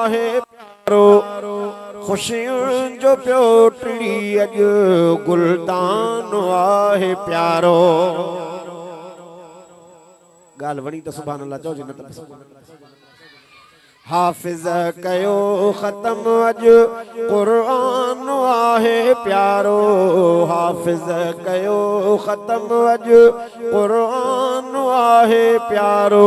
आहे प्यारो खुशियुनि जो पियो टिड़ी अॼु गुलदान आहे प्यारो। ॻाल्हि वणी त सुभाणे अल्लाह चओ न त हाफ़िज़ कयो ख़तम अॼु क़ुरान आहे प्यारो। हाफ़िज़ कयो ख़तम अॼु क़ुरान आहे प्यारो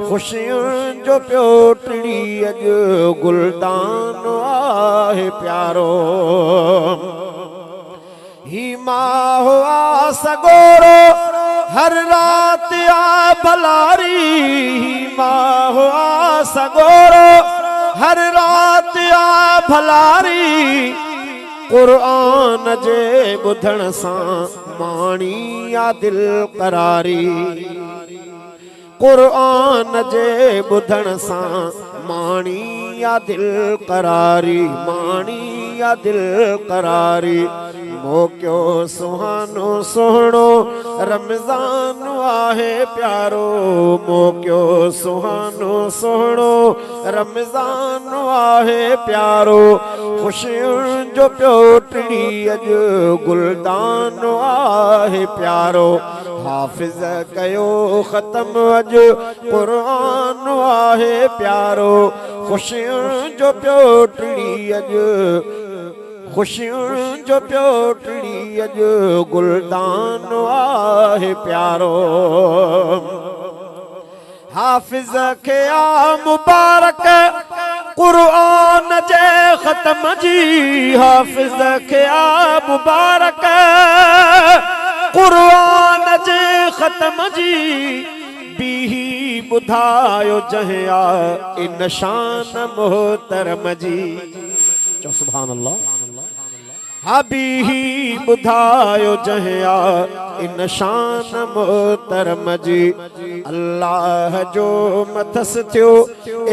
खुशियुनि जो पियो टिड़ी अॼु गुलदान आहे प्यारो। ही मां हुआ सगोरो हर रात आ भलारी। ही मां हुआ सगोरो हर रात आ भलारी क़ुरान जे ॿुधण सां माणी आ दिल करारी। क़ुरान जे ॿुधण सां माणी आ दिल करारी माणी आ दिल करारी। मोकियो सुहानो सुहिणो रमज़ान आहे प्यारो। मोकियो सुहानो सुहिणो रमज़ान आहे प्यारो खुशियुनि जो पियो टिड़ी अॼु गुलदान आहे प्यारो। हाफ़िज़ कयो ख़तम अॼु क़ुरान आहे प्यारो खुशियुनि जो पियो टिड़ी अॼु खुशियुनि जो पियो टिड़ी अॼु गुलदान आहे प्यारो। हाफ़िज़ खे आ मुबारक क़ुरान जे ख़तम जी। हाफ़िज़ खे आ मुबारक क़ुरान जे ख़तम जी बीही ॿुधायो जंहिं आ इन शान मोहतरम जी। चो सुभान अल्लाह। बीही ॿुधायो जंहिं आ इन शान मोहतरम जी। अल्लाह जो मथस थियो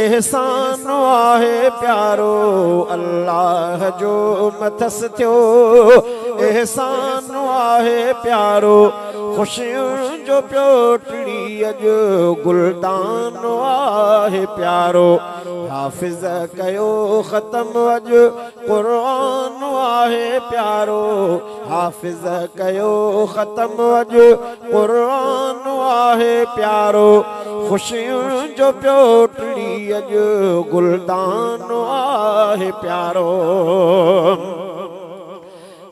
एहसान आहे प्यारो। अल्लाह जो मथस थियो एहसान आहे प्यारो खुशियुनि जो पियो टिड़ी अॼु गुलदान आहे प्यारो। हाफ़िज़ कयो ख़तम अॼु क़ुरान आहे प्यारो। हाफ़िज़ कयो ख़तम अॼु क़ुरान आहे प्यारो खुशियुनि जो पियो टिड़ी अॼु गुलदान आहे प्यारो।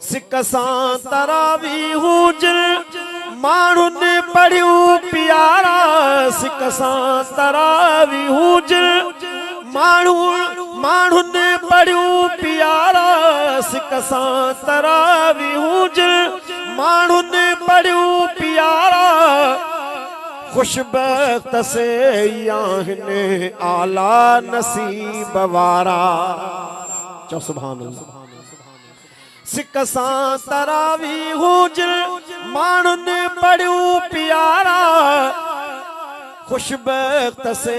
सिक सां तरावी हुजर माण्हुनि पढ़ियूं प्यारा। सिक सां तरावी हुजर माण्हुनि पढ़ियूं प्यारा। सिक सां तरावी हुजर माण्हुनि पढ़ियूं प्यारा खुशबख़्त से आहिनि आला नसीब वारा। चो सुभान अल्लाह। सिक सां तरावी हुजर माण्हुनि पढ़ियूं प्यारा खुशबख़्त से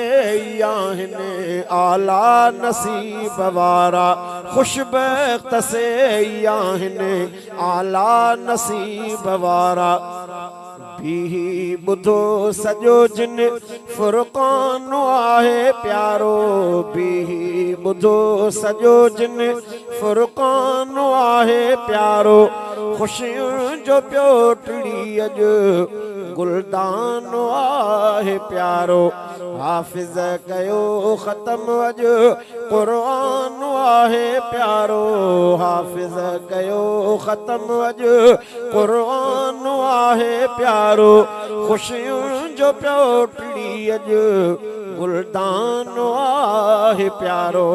आहिनि आला नसीब वारा। खुशबख़्त से आहिनि आला नसीब वारा। बीही ॿुधो सॼो जिन फ़ुरक़ान आहे प्यारो। बीही ॿुधो सॼो जिन फ़ुरक़ान आहे प्यारो खुशियुनि जो पियो टिड़ी अॼु गुलदान आहे प्यारो। हाफ़िज़ कयो ख़तम अॼु क़ुरान आहे प्यारो। हाफ़िज़ कयो ख़तम अॼु क़ुरान आहे प्यारो खुशियुनि जो पियो टिड़ी अॼु गुलदान आहे प्यारो।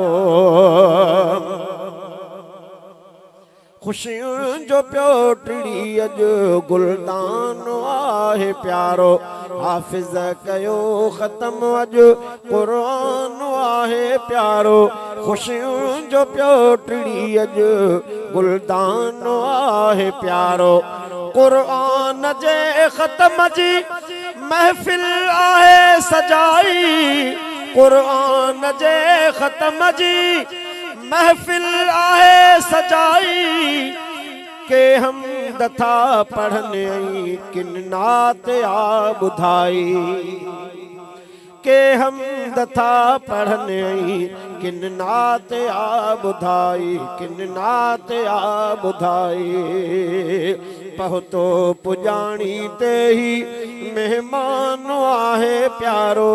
खुशियुनि जो पियो टिड़ी अॼु गुलदान आहे प्यारो। हाफ़िज़ कयो ख़तम अॼु क़ुरान आहे प्यारो खुशियुनि जो पियो टिड़ी अॼु गुलदान आहे प्यारो। क़ुरान जे ख़तम जी महफ़िल आहे सजाई। क़ुरान जे ख़तम जी महफ़िल आहे सजाई के हमद था पढ़ने किन नात आ ॿुधाई। के हमद था पढ़ने किन नात आ बुधाई किन नात आ बुधाई पहुतो पुजाणी ते ही मेहमान आहे प्यारो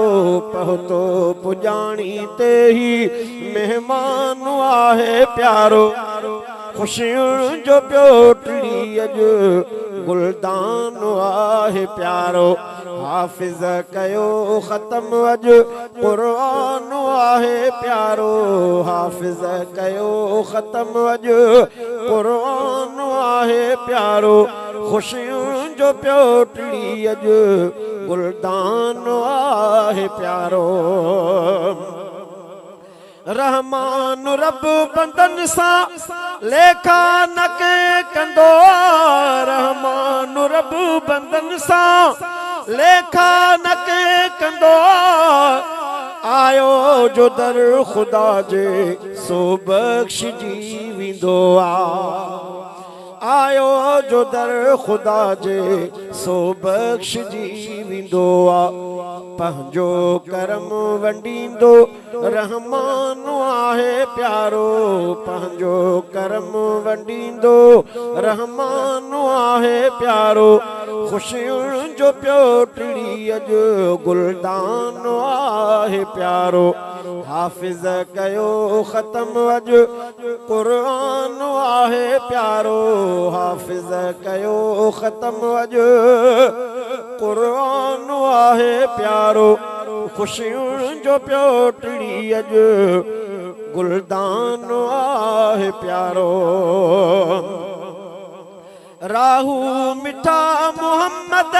पहुतो पुजाणी ते ही मेहमान आहे प्यारो खुशियुनि जो पियो टिड़ी अॼु गुलदान आहे प्यारो हाफ़िज़ कयो ख़तम अॼु क़ुरान आहे प्यारो हाफ़िज़ कयो ख़तम अॼु क़ुरान आहे प्यारो खुशियुनि जो पियो टिड़ी अॼु गुलदान आहे प्यारो रहमान रब बंदन सा लेखा न के कंदो रहमान रब बंदन सा लेखा न के कंदो आयो जो दर खुदा जे सो बख्शजी विंदो आयो जो दर खुदा जे सो बख्शजी विंदो पंहिंजो करम वंडींदो रहमान आहे प्यारो पंहिंजो करम वंडींदो रहमान आहे प्यारो खुशियुनि जो पियो टिड़ी अॼु गुलदान आहे प्यारो हाफ़िज़ कयो ख़तम अॼु क़ुरान आहे प्यारो हाफ़िज़ कयो ख़तम अॼु क़ुरान आहे प्यारो खुशियुनि जो पियो टिड़ी अॼु गुलदान आहे प्यारो राहू मिठा मोहम्मद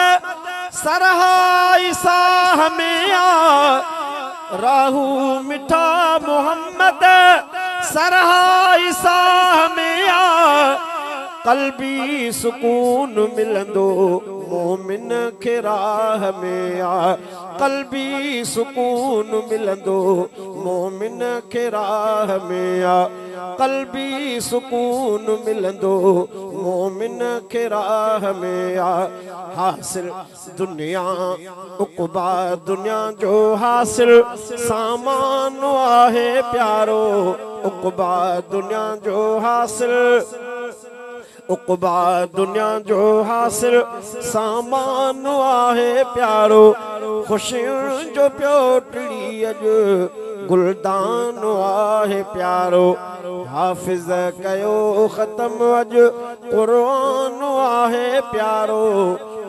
सरहाई साह में राहू मिठा मोहम्मद सरहाई साह में कल्बी सुकून मिलंदो मोमिन खे राह में कल्बी सुकून मिलंदो मोमिन खे राह में कल्बी सुकून मिलंदो मोमिन खे राह में हासिल दुनिया उक़बा दुनिया जो हासिल सामान आहे प्यारो उक़बा दुनिया जो हासिल उक़बा दुनिया जो हासिल सामान आहे प्यारो खुशियुनि जो पियो टिड़ी अॼु गुलदान आहे प्यारो हाफ़िज़ कयो ख़तम अॼु क़ुरान आहे प्यारो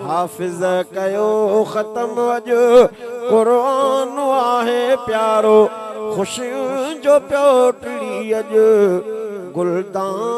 हाफ़िज़ कयो ख़तम अॼु क़ुरान आहे प्यारो खुशियुनि जो पियो टिड़ी अॼु गुलदान